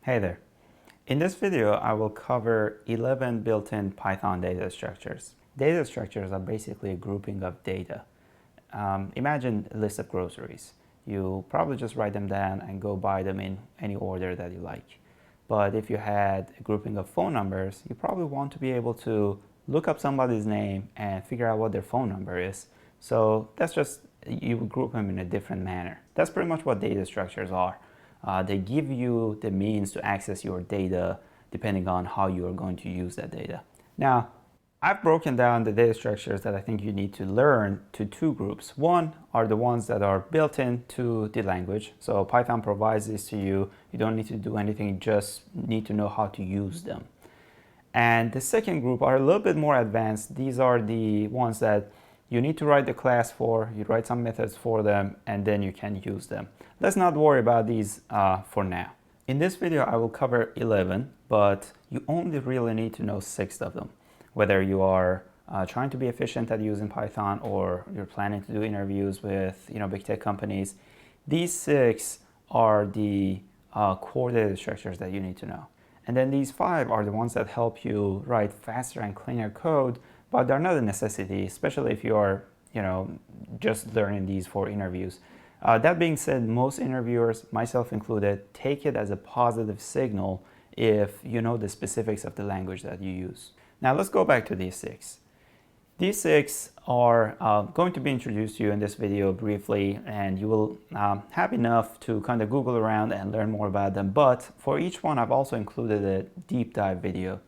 Hey there. In this video, I will cover 11 built-in Python data structures. Data structures are basically a grouping of data. Imagine a list of groceries. You probably just write them down and go buy them in any order that you like. But if you had a grouping of phone numbers, you probably want to be able to look up somebody's name and figure out what their phone number is. So that's just, you would group them in a different manner. That's pretty much what data structures are. They give you the means to access your data depending on how you are going to use that data. Now, I've broken down the data structures that I think you need to learn to two groups. One are the ones that are built into the language. So Python provides this to you. You don't need to do anything, you just need to know how to use them. And the second group are a little bit more advanced. These are the ones that you need to write the class for, you write some methods for them, and then you can use them. Let's not worry about these for now. In this video, I will cover 11, but you only really need to know 6 of them. Whether you are trying to be efficient at using Python or you're planning to do interviews with big tech companies, these 6 are the core data structures that you need to know. And then these 5 are the ones that help you write faster and cleaner code, but they're not a necessity, especially if you are just learning these for interviews. That being said, most interviewers, myself included, take it as a positive signal if you know the specifics of the language that you use. Now let's go back to these 6. These 6 are going to be introduced to you in this video briefly, and you will have enough to kind of Google around and learn more about them. But for each one, I've also included a deep dive video.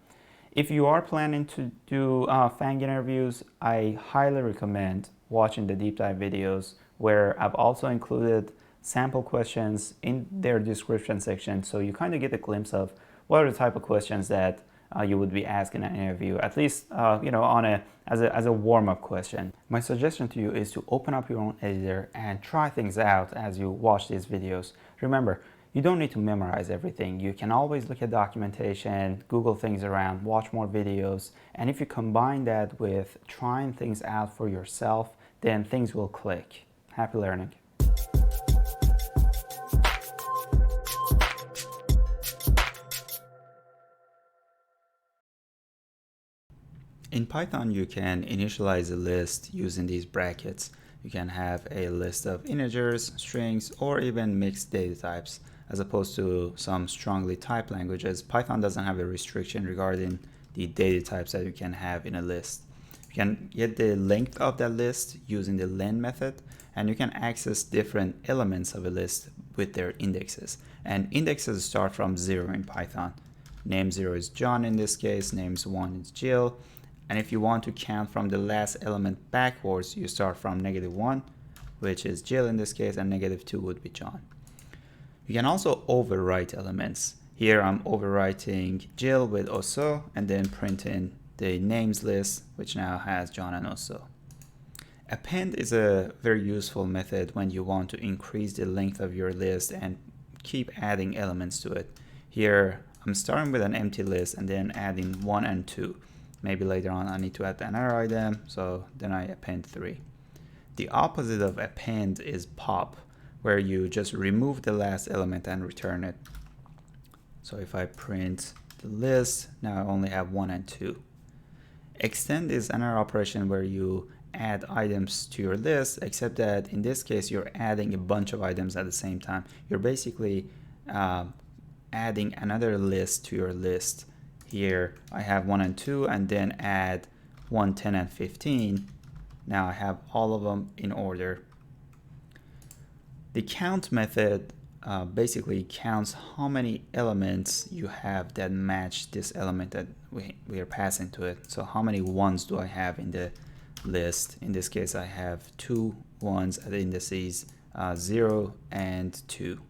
If you are planning to do FANG interviews, I highly recommend watching the deep dive videos where I've also included sample questions in their description section, so you kind of get a glimpse of what are the type of questions that you would be asking in an interview, at least as a warm-up question. My suggestion to you is to open up your own editor and try things out as you watch these videos. Remember, you don't need to memorize everything. You can always look at documentation, Google things around, watch more videos, and if you combine that with trying things out for yourself, then things will click. Happy learning. In Python, you can initialize a list using these brackets. You can have a list of integers, strings, or even mixed data types. As opposed to some strongly typed languages, Python doesn't have a restriction regarding the data types that you can have in a list. You can get the length of that list using the len method, and you can access different elements of a list with their indexes. And indexes start from 0 in Python. Name 0 is John in this case, names 1 is Jill. And if you want to count from the last element backwards, you start from -1, which is Jill in this case, and -2 would be John. You can also overwrite elements. Here I'm overwriting Jill with Oso and then printing the names list, which now has John and Oso. Append is a very useful method when you want to increase the length of your list and keep adding elements to it. Here I'm starting with an empty list and then adding 1 and 2. Maybe later on I need to add another item, so then I append 3. The opposite of append is pop, where you just remove the last element and return it. So if I print the list, now I only have 1 and 2. Extend is another operation where you add items to your list, except that in this case you're adding a bunch of items at the same time. You're basically adding another list to your list. Here I have 1 and 2 and then add 1, 10, and 15. Now I have all of them in order. The count method basically counts how many elements you have that match this element that we are passing to it. So how many ones do I have in the list? In this case, I have 2 ones at the indices 0 and 2.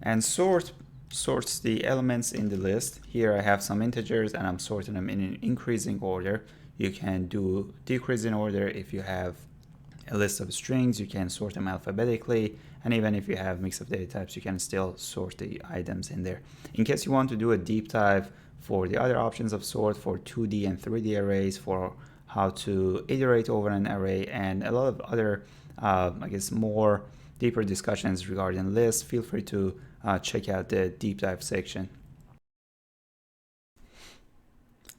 And sorts the elements in the list. Here I have some integers and I'm sorting them in an increasing order. You can do decreasing order if you have a list of strings. You can sort them alphabetically, and even if you have mix of data types, you can still sort the items in there. In case you want to do a deep dive for the other options of sort for 2D and 3D arrays, for how to iterate over an array, and a lot of other I guess, more deeper discussions regarding lists, feel free to check out the deep dive section.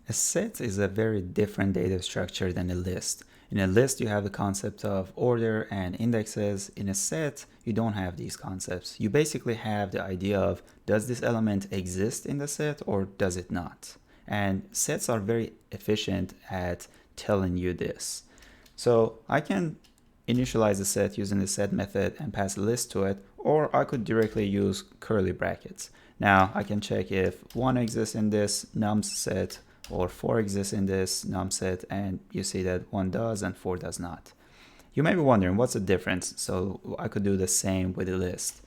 A set is a very different data structure than a list. In a list, you have the concept of order and indexes. In a set, you don't have these concepts. You basically have the idea of, does this element exist in the set or does it not? And sets are very efficient at telling you this. So I can initialize a set using the set method and pass a list to it, or I could directly use curly brackets. Now I can check if 1 exists in this num set or 4 exists in this num set, and you see that 1 does and 4 does not. You may be wondering what's the difference, so I could do the same with a list.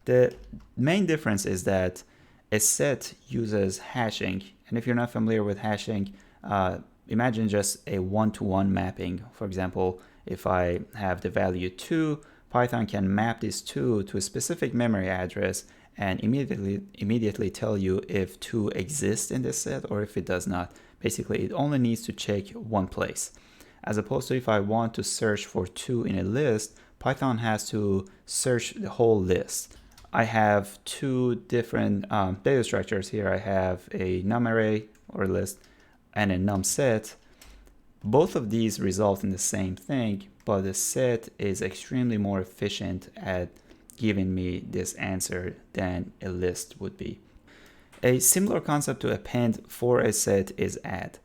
The main difference is that a set uses hashing, and if you're not familiar with hashing, imagine just a one-to-one mapping. For example, if I have the value 2, Python can map this 2 to a specific memory address and immediately tell you if 2 exists in this set or if it does not. Basically, it only needs to check one place. As opposed to if I want to search for 2 in a list, Python has to search the whole list. I have two different data structures here. I have a num array or list and a num set. Both of these result in the same thing, but the set is extremely more efficient at giving me this answer than a list would be. A similar concept to append for a set is add.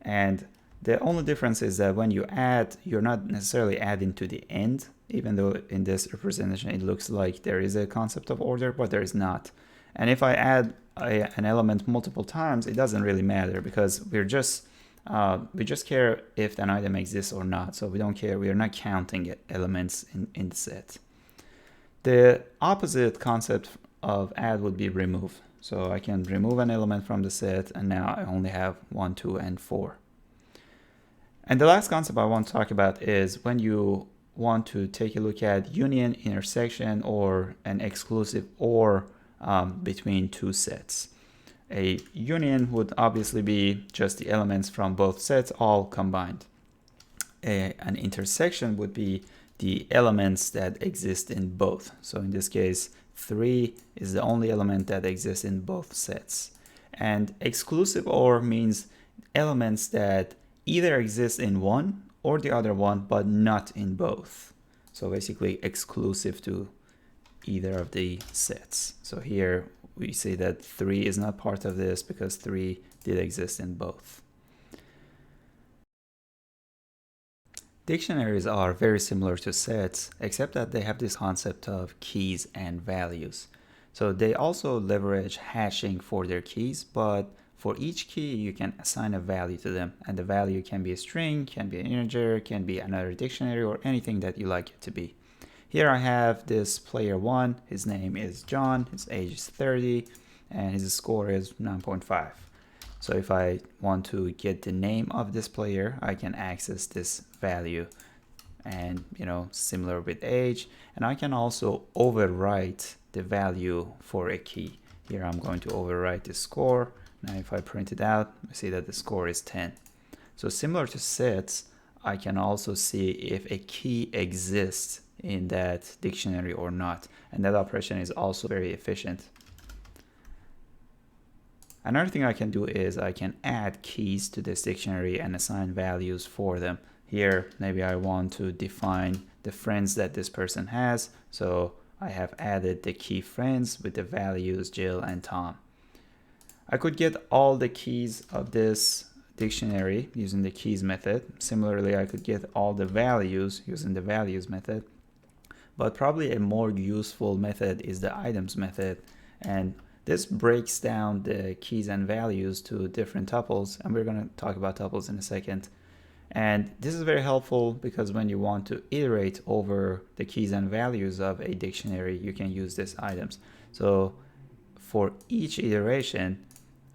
And the only difference is that when you add, you're not necessarily adding to the end, even though in this representation it looks like there is a concept of order, but there is not. And if I add an element multiple times, it doesn't really matter because we just care if an item exists or not. So we don't care, we are not counting elements in the set. The opposite concept of add would be remove. So I can remove an element from the set, and now I only have 1, 2, and 4. And the last concept I want to talk about is when you want to take a look at union, intersection, or an exclusive OR between two sets. A union would obviously be just the elements from both sets all combined. An intersection would be the elements that exist in both. So in this case, 3 is the only element that exists in both sets. And exclusive OR means elements that either exist in one or the other one, but not in both. So basically exclusive to either of the sets. So here we see that 3 is not part of this because 3 did exist in both. Dictionaries are very similar to sets, except that they have this concept of keys and values. So they also leverage hashing for their keys, but for each key you can assign a value to them, and the value can be a string, can be an integer, can be another dictionary, or anything that you like it to be. Here I have this player 1, his name is John, his age is 30, and his score is 9.5. So if I want to get the name of this player, I can access this value, and similar with age, and I can also overwrite the value for a key. Here I'm going to overwrite the score. Now if I print it out, I see that the score is 10. So similar to sets, I can also see if a key exists in that dictionary or not, and that operation is also very efficient. Another thing I can do is I can add keys to this dictionary and assign values for them. Here, maybe I want to define the friends that this person has, so I have added the key friends with the values Jill and Tom. I could get all the keys of this dictionary using the keys method. Similarly, I could get all the values using the values method. But probably a more useful method is the items method, and this breaks down the keys and values to different tuples, and we're going to talk about tuples in a second. And this is very helpful because when you want to iterate over the keys and values of a dictionary, you can use these items. So for each iteration,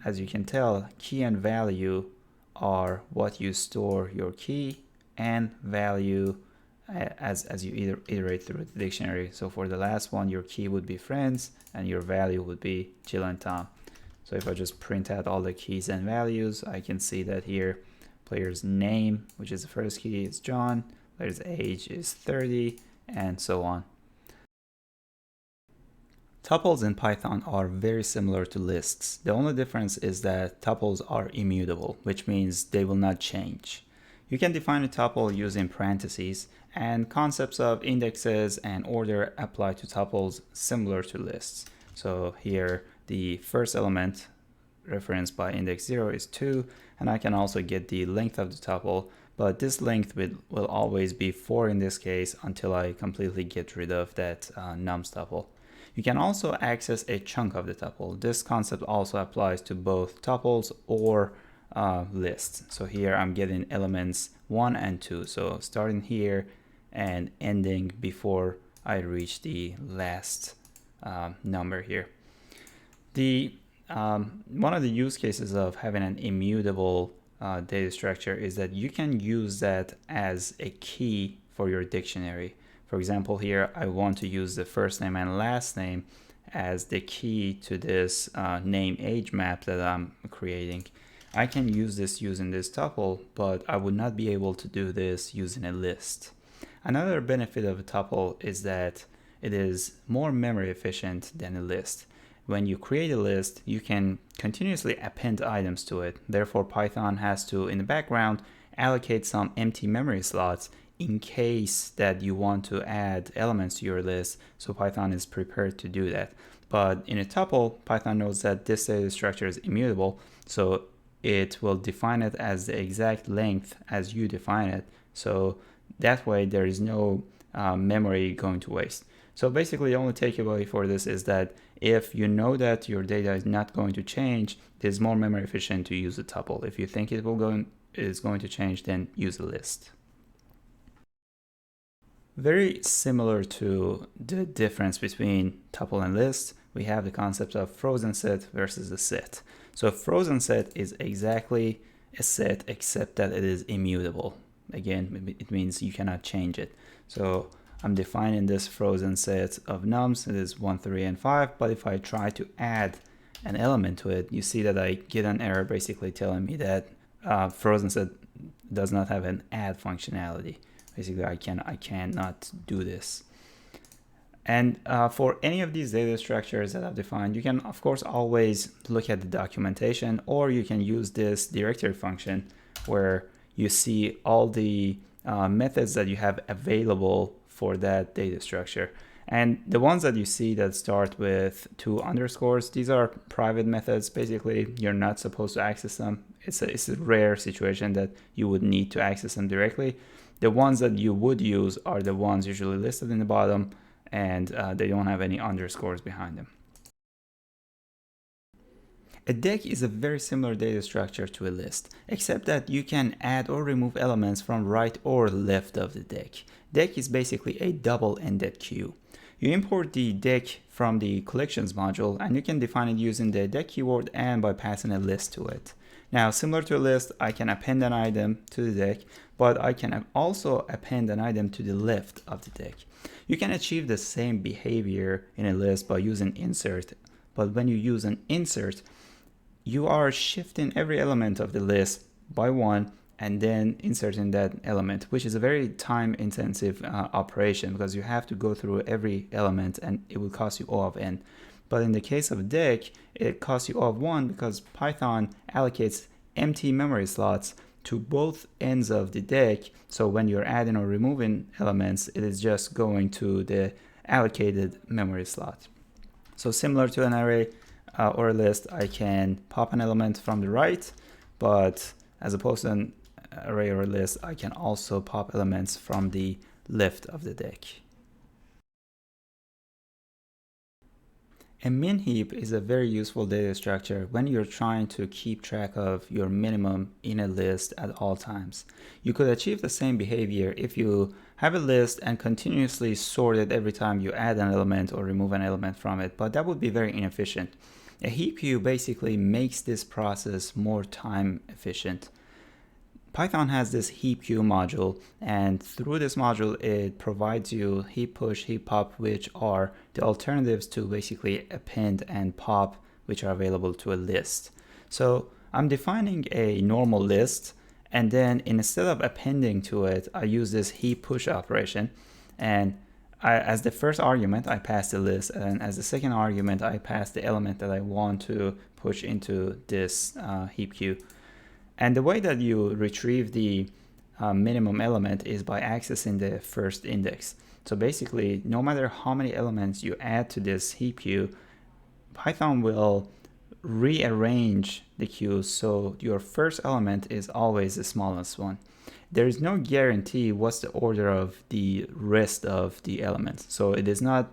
as you can tell, key and value are what you store your key and value as you iterate through the dictionary. So for the last one, your key would be friends and your value would be Jill and Tom. So if I just print out all the keys and values, I can see that here player's name, which is the first key, is John, player's age is 30, and so on. Tuples in Python are very similar to lists. The only difference is that tuples are immutable, which means they will not change. You can define a tuple using parentheses, and concepts of indexes and order apply to tuples similar to lists. So here the first element referenced by index 0 is 2, and I can also get the length of the tuple, but this length will always be 4 in this case until I completely get rid of that nums tuple. You can also access a chunk of the tuple. This concept also applies to both tuples or lists. So here I'm getting elements 1 and 2. So starting here and ending before I reach the last number here. One of the use cases of having an immutable data structure is that you can use that as a key for your dictionary. For example, here I want to use the first name and last name as the key to this name age map that I'm creating. I can use this using this tuple, but I would not be able to do this using a list. Another benefit of a tuple is that it is more memory efficient than a list. When you create a list, you can continuously append items to it. Therefore, Python has to, in the background, allocate some empty memory slots in case that you want to add elements to your list, so Python is prepared to do that. But in a tuple, Python knows that this data structure is immutable, so it will define it as the exact length as you define it. So that way there is no memory going to waste. So basically the only takeaway for this is that if you know that your data is not going to change, it is more memory efficient to use a tuple. If you think it is going to change, then use a list. Very similar to the difference between tuple and list, we have the concept of frozen set versus a set. So a frozen set is exactly a set except that it is immutable. Again, it means you cannot change it. So I'm defining this frozen set of nums, it is 1, 3, and 5, but if I try to add an element to it, you see that I get an error basically telling me that frozen set does not have an add functionality. Basically, I cannot do this. And for any of these data structures that I've defined, you can, of course, always look at the documentation, or you can use this directory function where you see all the methods that you have available for that data structure. And the ones that you see that start with 2 underscores, these are private methods. Basically, you're not supposed to access them. It's a rare situation that you would need to access them directly. The ones that you would use are the ones usually listed in the bottom, and they don't have any underscores behind them. A Deque is a very similar data structure to a list, except that you can add or remove elements from right or left of the Deque. Deque is basically a double-ended queue. You import the Deque from the collections module, and you can define it using the Deque keyword and by passing a list to it. Now, similar to a list, I can append an item to the Deque, but I can also append an item to the left of the Deque. You can achieve the same behavior in a list by using insert, but when you use an insert, you are shifting every element of the list by 1 and then inserting that element, which is a very time-intensive operation because you have to go through every element and it will cost you O of n. But in the case of Deque, it costs you O of 1 because Python allocates empty memory slots to both ends of the Deque. So when you're adding or removing elements, it is just going to the allocated memory slot. So similar to an array or a list, I can pop an element from the right, but as opposed to an array or a list, I can also pop elements from the left of the Deque. A min heap is a very useful data structure when you're trying to keep track of your minimum in a list at all times. You could achieve the same behavior if you have a list and continuously sort it every time you add an element or remove an element from it, but that would be very inefficient. A Heapq basically makes this process more time efficient. Python has this Heapq module, and through this module it provides you heap push, heap pop, which are the alternatives to basically append and pop, which are available to a list. So I'm defining a normal list, and then instead of appending to it, I use this heap push operation, and as the first argument, I pass the list, and as the second argument, I pass the element that I want to push into this heap queue. And the way that you retrieve the minimum element is by accessing the first index. So basically, no matter how many elements you add to this heap queue, Python will rearrange the queue so your first element is always the smallest one. There is no guarantee what's the order of the rest of the elements. So it is not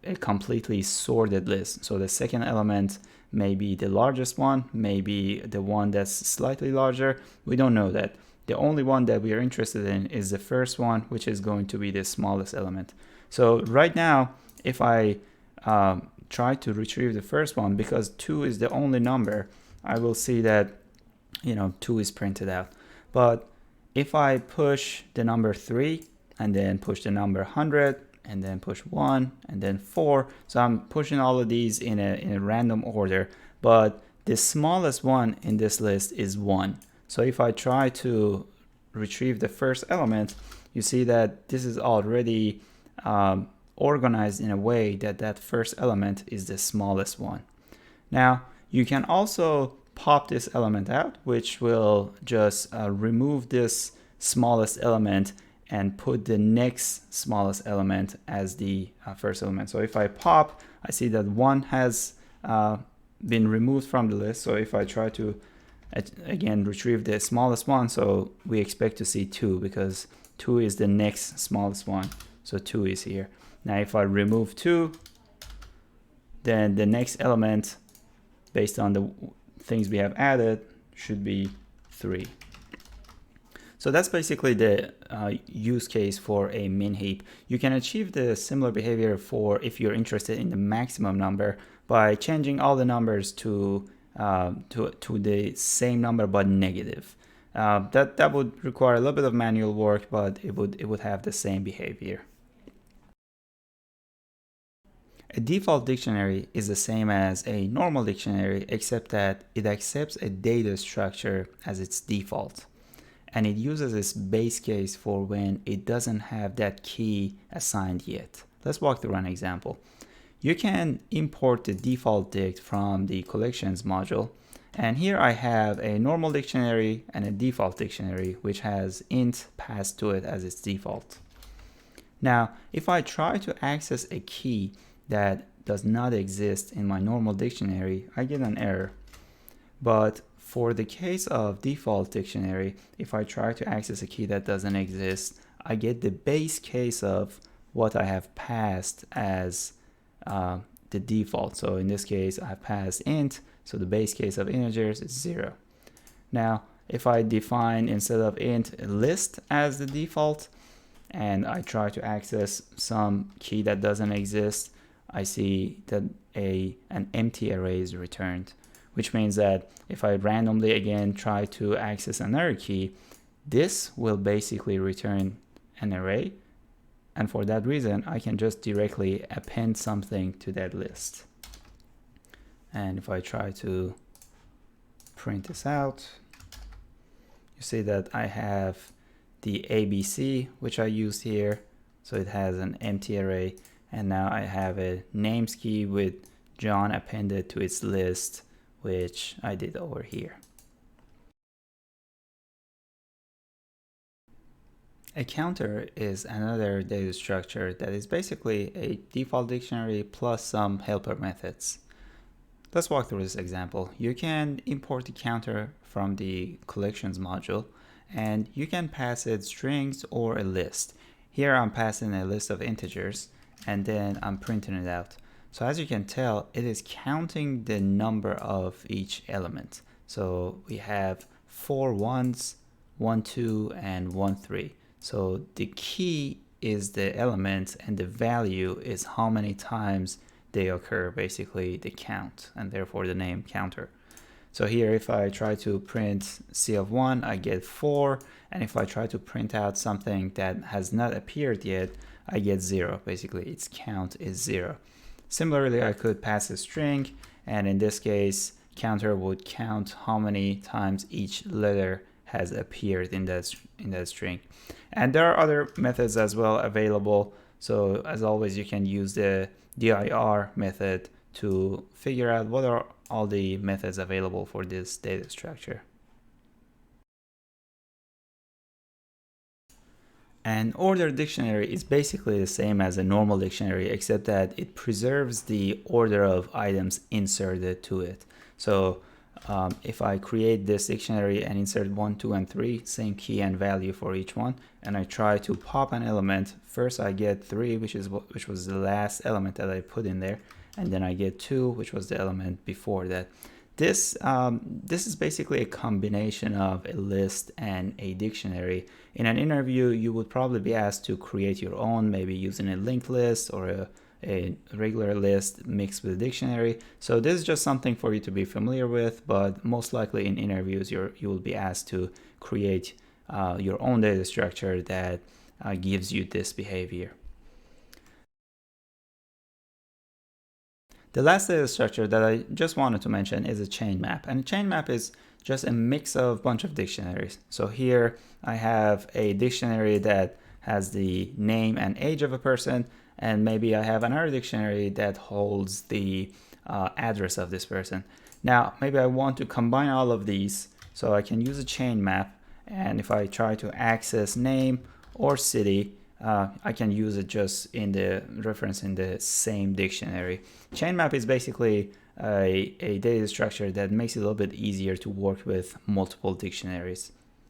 a completely sorted list. So the second element may be the largest one, maybe the one that's slightly larger. We don't know that. The only one that we are interested in is the first one, which is going to be the smallest element. So right now, if I try to retrieve the first one, because 2 is the only number, I will see that 2 is printed out. But if I push the number 3 and then push the number 100 and then push 1 and then 4, so I'm pushing all of these in a random order, but the smallest one in this list is 1. So if I try to retrieve the first element, you see that this is already organized in a way that that first element is the smallest one. Now, you can also pop this element out, which will just remove this smallest element and put the next smallest element as the first element. So if I pop, I see that 1 has been removed from the list. So if I try to again retrieve the smallest one, so we expect to see 2 because 2 is the next smallest one. So 2 is here. Now if I remove 2, then the next element based on the things we have added should be 3. So that's basically the use case for a min heap. You can achieve the similar behavior for if you're interested in the maximum number by changing all the numbers to the same number but negative. That would require a little bit of manual work, but it would have the same behavior. A default dictionary is the same as a normal dictionary, except that it accepts a data structure as its default. And it uses this base case for when it doesn't have that key assigned yet. Let's walk through an example. You can import the default dict from the collections module. And here I have a normal dictionary and a default dictionary, which has int passed to it as its default. Now, if I try to access a key that does not exist in my normal dictionary, I get an error. But for the case of default dictionary, if I try to access a key that doesn't exist, I get the base case of what I have passed as the default. So in this case, I have passed int, so the base case of integers is 0. Now, if I define instead of int list as the default, and I try to access some key that doesn't exist, I see that an empty array is returned, which means that if I randomly again try to access another key, this will basically return an array. And for that reason, I can just directly append something to that list. And if I try to print this out, you see that I have the ABC, which I used here. So it has an empty array. And now I have a names key with John appended to its list, which I did over here. A counter is another data structure that is basically a default dictionary plus some helper methods. Let's walk through this example. You can import the counter from the collections module, and you can pass it strings or a list. Here I'm passing a list of integers, and then I'm printing it out. So as you can tell, it is counting the number of each element. So we have 4 1s, 1 2, and 1 3. So the key is the element and the value is how many times they occur, basically the count, and therefore the name counter. So here if I try to print C of 1, I get 4, and if I try to print out something that has not appeared yet, I get 0. Basically its count is 0. Similarly, I could pass a string, and in this case, counter would count how many times each letter has appeared in that string. And there are other methods as well available. So as always, you can use the dir method to figure out what are all the methods available for this data structure. An ordered dictionary is basically the same as a normal dictionary, except that it preserves the order of items inserted to it. So if I create this dictionary and insert 1, 2, and 3, same key and value for each one, and I try to pop an element, first I get 3, which was the last element that I put in there, and then I get 2, which was the element before that. This is basically a combination of a list and a dictionary. In an interview, you would probably be asked to create your own, maybe using a linked list or a regular list mixed with a dictionary. So this is just something for you to be familiar with, but most likely in interviews, you will be asked to create your own data structure that gives you this behavior. The last data structure that I just wanted to mention is a chain map. And a chain map is just a mix of a bunch of dictionaries. So here I have a dictionary that has the name and age of a person, and maybe I have another dictionary that holds the address of this person. Now, maybe I want to combine all of these, so I can use a chain map, and if I try to access name or city, I can use it just in the reference in the same dictionary. Chain map is basically a data structure that makes it a little bit easier to work with multiple dictionaries.